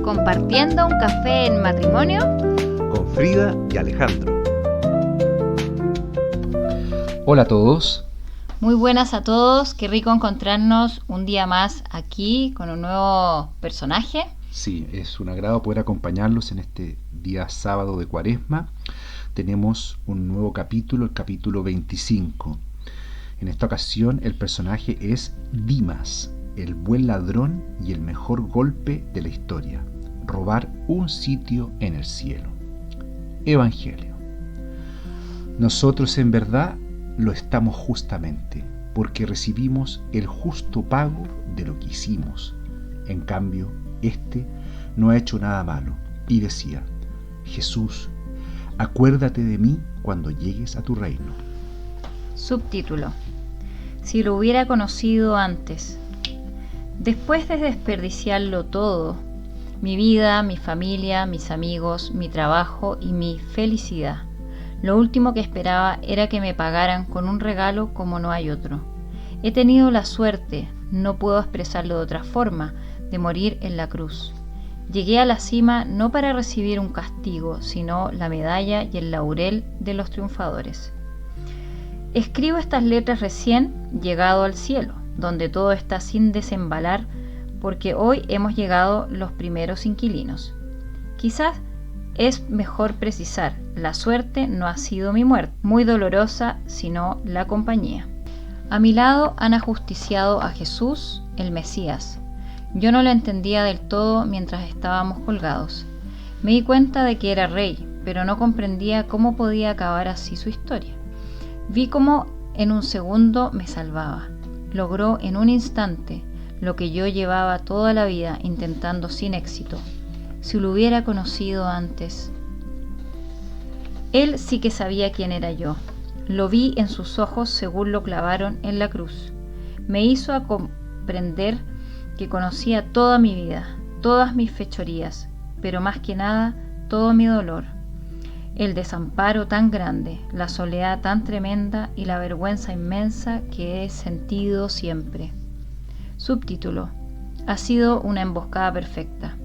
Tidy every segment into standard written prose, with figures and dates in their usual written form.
Compartiendo un café en matrimonio con Frida y Alejandro. Hola a todos. Muy buenas a todos, qué rico encontrarnos un día más aquí con un nuevo personaje. Sí, es un agrado poder acompañarlos en este día sábado de Cuaresma. Tenemos un nuevo capítulo, el capítulo 25. En esta ocasión el personaje es Dimas, el buen ladrón y el mejor golpe de la historia: robar un sitio en el cielo. Evangelio. Nosotros en verdad lo estamos justamente, porque recibimos el justo pago de lo que hicimos. En cambio, este no ha hecho nada malo, y decía: Jesús, acuérdate de mí cuando llegues a tu reino. Subtítulo: Si lo hubiera conocido antes. Después de desperdiciarlo todo, mi vida, mi familia, mis amigos, mi trabajo y mi felicidad, lo último que esperaba era que me pagaran con un regalo como no hay otro. He tenido la suerte, no puedo expresarlo de otra forma, de morir en la cruz. Llegué a la cima no para recibir un castigo, sino la medalla y el laurel de los triunfadores. Escribo estas letras recién llegado al cielo, donde todo está sin desembalar, porque hoy hemos llegado los primeros inquilinos. Quizás es mejor precisar, la suerte no ha sido mi muerte, muy dolorosa, sino la compañía. A mi lado han ajusticiado a Jesús, el Mesías. Yo no lo entendía del todo mientras estábamos colgados. Me di cuenta de que era rey, pero no comprendía cómo podía acabar así su historia. Vi cómo en un segundo me salvaba. Logró en un instante lo que yo llevaba toda la vida intentando sin éxito. Si lo hubiera conocido antes. Él sí que sabía quién era yo. Lo vi en sus ojos según lo clavaron en la cruz. Me hizo comprender que conocía toda mi vida, todas mis fechorías, pero más que nada, todo mi dolor. El desamparo tan grande, la soledad tan tremenda y la vergüenza inmensa que he sentido siempre. Subtítulo: Ha sido una emboscada perfecta.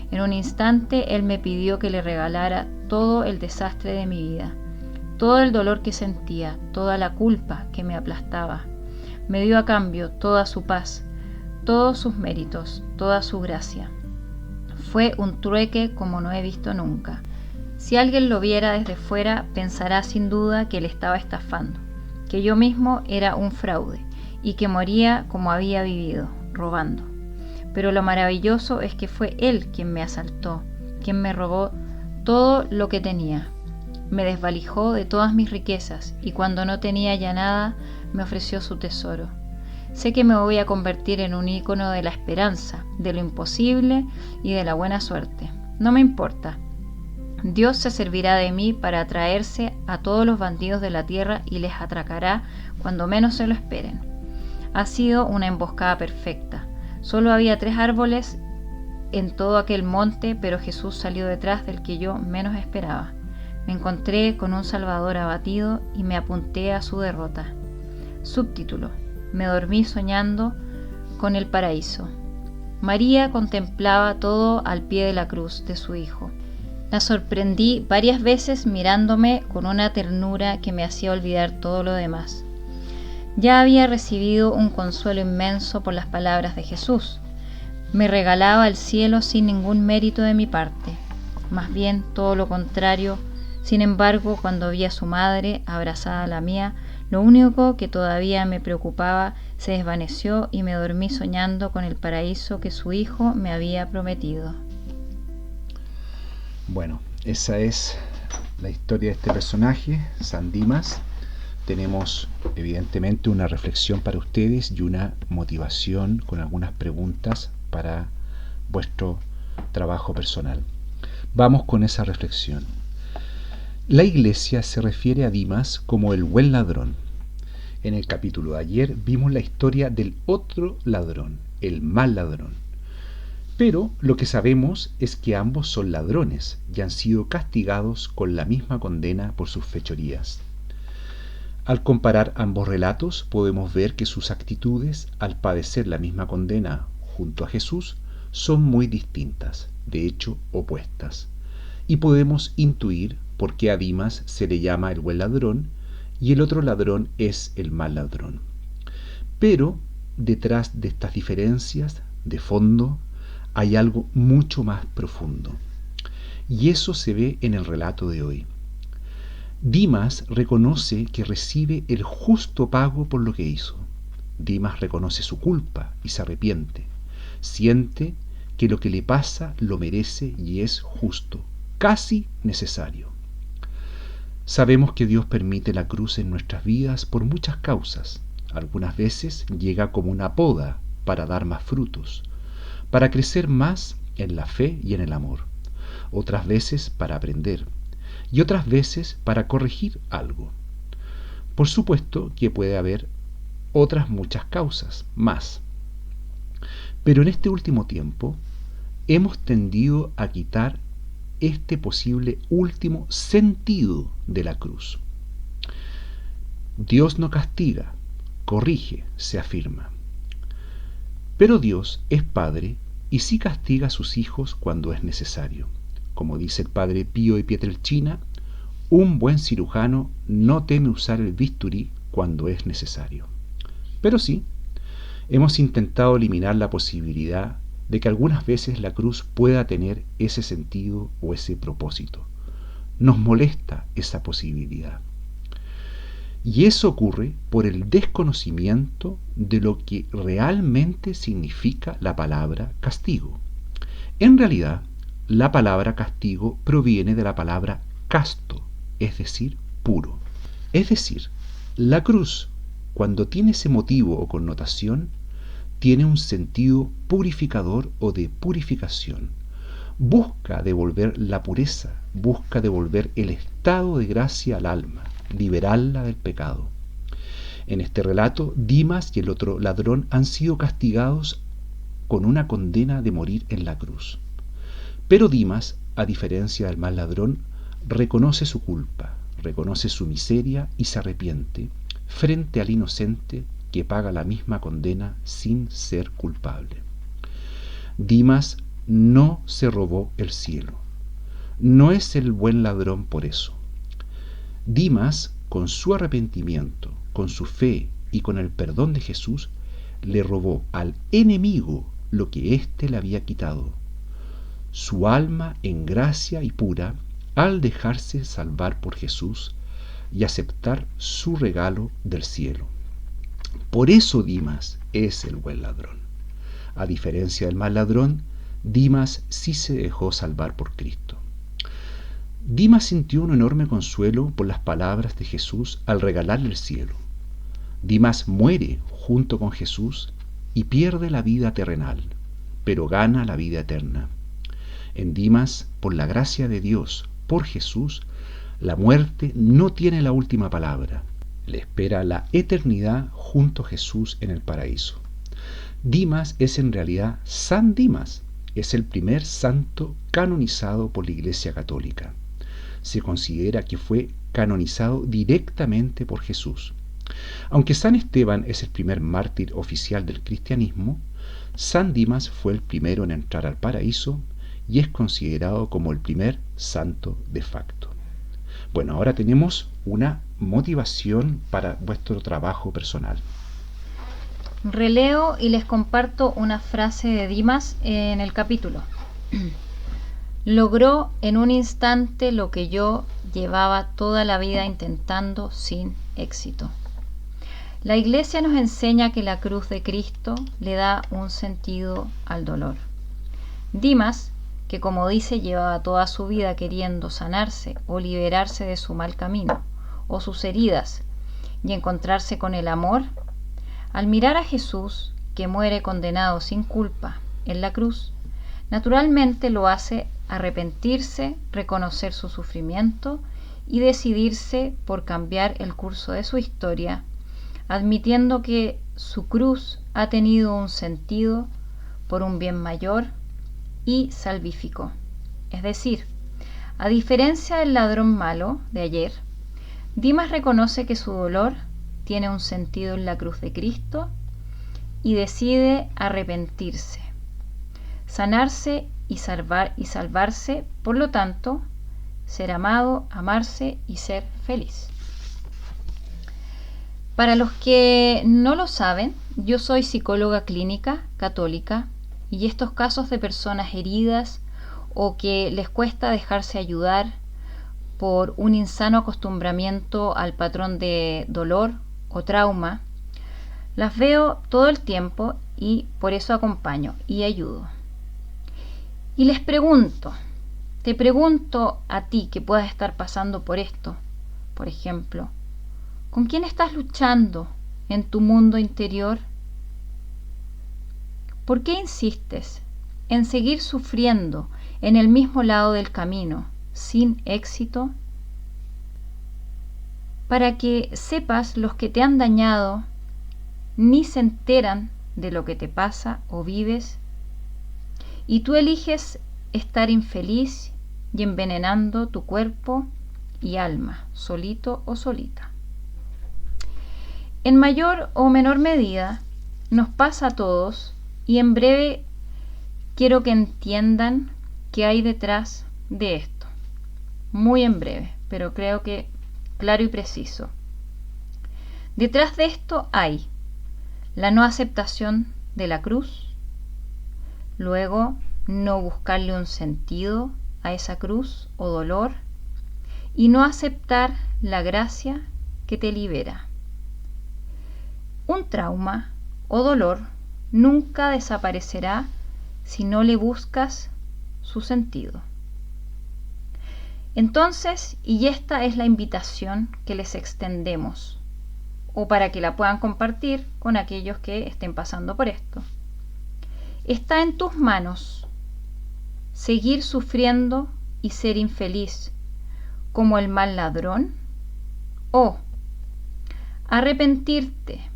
En un instante él me pidió que le regalara todo el desastre de mi vida, todo el dolor que sentía, toda la culpa que me aplastaba. Me dio a cambio toda su paz, todos sus méritos, toda su gracia. Fue un trueque como no he visto nunca. Si alguien lo viera desde fuera, pensará sin duda que le estaba estafando, que yo mismo era un fraude y que moría como había vivido, robando. Pero lo maravilloso es que fue él quien me asaltó, quien me robó todo lo que tenía. Me desvalijó de todas mis riquezas y cuando no tenía ya nada, me ofreció su tesoro. Sé que me voy a convertir en un ícono de la esperanza, de lo imposible y de la buena suerte. No me importa. Dios se servirá de mí para atraerse a todos los bandidos de la tierra y les atracará cuando menos se lo esperen. Ha sido una emboscada perfecta. Solo había 3 árboles en todo aquel monte, pero Jesús salió detrás del que yo menos esperaba. Me encontré con un Salvador abatido y me apunté a su derrota. Subtítulo: Me dormí soñando con el paraíso. María contemplaba todo al pie de la cruz de su Hijo. La sorprendí varias veces mirándome con una ternura que me hacía olvidar todo lo demás. Ya había recibido un consuelo inmenso por las palabras de Jesús. Me regalaba el cielo sin ningún mérito de mi parte, más bien todo lo contrario. Sin embargo, cuando vi a su madre abrazada a la mía, lo único que todavía me preocupaba se desvaneció y me dormí soñando con el paraíso que su Hijo me había prometido. Bueno, esa es la historia de este personaje, San Dimas. Tenemos evidentemente una reflexión para ustedes y una motivación con algunas preguntas para vuestro trabajo personal. Vamos con esa reflexión. La Iglesia se refiere a Dimas como el buen ladrón. En el capítulo de ayer vimos la historia del otro ladrón, el mal ladrón. Pero lo que sabemos es que ambos son ladrones y han sido castigados con la misma condena por sus fechorías. Al comparar ambos relatos podemos ver que sus actitudes, al padecer la misma condena junto a Jesús, son muy distintas, de hecho opuestas, y podemos intuir por qué a Dimas se le llama el buen ladrón y el otro ladrón es el mal ladrón. Pero detrás de estas diferencias, de fondo, hay algo mucho más profundo. Y eso se ve en el relato de hoy. Dimas reconoce que recibe el justo pago por lo que hizo. Dimas reconoce su culpa y se arrepiente. Siente que lo que le pasa lo merece y es justo, casi necesario. Sabemos que Dios permite la cruz en nuestras vidas por muchas causas. Algunas veces llega como una poda para dar más frutos, para crecer más en la fe y en el amor. Otras veces para aprender y otras veces para corregir algo. Por supuesto que puede haber otras muchas causas más. Pero en este último tiempo hemos tendido a quitar este posible último sentido de la cruz. Dios no castiga, corrige, se afirma. Pero Dios es Padre y sí castiga a sus hijos cuando es necesario. Como dice el padre Pío de Pietrelcina, un buen cirujano no teme usar el bisturí cuando es necesario. Pero sí, hemos intentado eliminar la posibilidad de que algunas veces la cruz pueda tener ese sentido o ese propósito. Nos molesta esa posibilidad. Y eso ocurre por el desconocimiento de lo que realmente significa la palabra castigo. En realidad, la palabra castigo proviene de la palabra casto, es decir, puro. Es decir, la cruz, cuando tiene ese motivo o connotación, tiene un sentido purificador o de purificación. Busca devolver la pureza, busca devolver el estado de gracia al alma, liberarla del pecado. En este relato, Dimas y el otro ladrón han sido castigados con una condena de morir en la cruz. Pero Dimas, a diferencia del mal ladrón, reconoce su culpa, reconoce su miseria y se arrepiente frente al inocente que paga la misma condena sin ser culpable. Dimas no se robó el cielo. No es el buen ladrón por eso. Dimas, con su arrepentimiento, con su fe y con el perdón de Jesús, le robó al enemigo lo que éste le había quitado, su alma en gracia y pura, al dejarse salvar por Jesús y aceptar su regalo del cielo. Por eso Dimas es el buen ladrón. A diferencia del mal ladrón, Dimas sí se dejó salvar por Cristo. Dimas sintió un enorme consuelo por las palabras de Jesús al regalarle el cielo. Dimas muere junto con Jesús y pierde la vida terrenal, pero gana la vida eterna. En Dimas, por la gracia de Dios, por Jesús, la muerte no tiene la última palabra. Le espera la eternidad junto a Jesús en el paraíso. Dimas es en realidad San Dimas, es el primer santo canonizado por la Iglesia Católica. Se considera que fue canonizado directamente por Jesús. Aunque San Esteban es el primer mártir oficial del cristianismo, San Dimas fue el primero en entrar al paraíso y es considerado como el primer santo de facto. Bueno, ahora tenemos una motivación para vuestro trabajo personal. Releo y les comparto una frase de Dimas en el capítulo. Logró en un instante lo que yo llevaba toda la vida intentando sin éxito. La Iglesia nos enseña que la cruz de Cristo le da un sentido al dolor. Dimas, que como dice llevaba toda su vida queriendo sanarse o liberarse de su mal camino o sus heridas y encontrarse con el amor, al mirar a Jesús, que muere condenado sin culpa en la cruz, naturalmente lo hace arrepentirse, reconocer su sufrimiento y decidirse por cambiar el curso de su historia, admitiendo que su cruz ha tenido un sentido por un bien mayor y salvífico. Es decir, a diferencia del ladrón malo de ayer, Dimas reconoce que su dolor tiene un sentido en la cruz de Cristo y decide arrepentirse. sanarse y salvarse, por lo tanto, ser amado, amarse y ser feliz. Para los que no lo saben, yo soy psicóloga clínica católica y estos casos de personas heridas o que les cuesta dejarse ayudar por un insano acostumbramiento al patrón de dolor o trauma, las veo todo el tiempo y por eso acompaño y ayudo. Y les pregunto, te pregunto a ti que puedas estar pasando por esto, por ejemplo, ¿con quién estás luchando en tu mundo interior? ¿Por qué insistes en seguir sufriendo en el mismo lado del camino, sin éxito? Para que sepas, los que te han dañado ni se enteran de lo que te pasa o vives, y tú eliges estar infeliz y envenenando tu cuerpo y alma, solito o solita. En mayor o menor medida nos pasa a todos, y en breve quiero que entiendan qué hay detrás de esto. Muy en breve, pero creo que claro y preciso. Detrás de esto hay la no aceptación de la cruz, luego no buscarle un sentido a esa cruz o dolor y no aceptar la gracia que te libera. Un trauma o dolor nunca desaparecerá si no le buscas su sentido. Entonces, y esta es la invitación que les extendemos, o para que la puedan compartir con aquellos que estén pasando por esto. Está en tus manos seguir sufriendo y ser infeliz como el mal ladrón, o arrepentirte,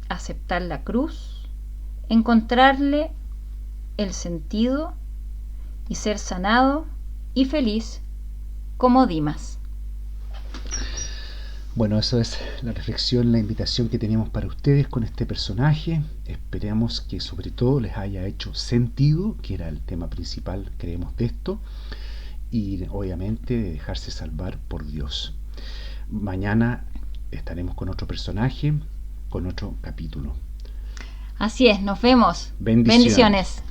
aceptar la cruz, encontrarle el sentido y ser sanado y feliz como Dimas. Bueno, eso es la reflexión, la invitación que tenemos para ustedes con este personaje. Esperamos que sobre todo les haya hecho sentido, que era el tema principal, creemos, de esto, y obviamente de dejarse salvar por Dios. Mañana estaremos con otro personaje, con otro capítulo. Así es, nos vemos. Bendiciones. Bendiciones.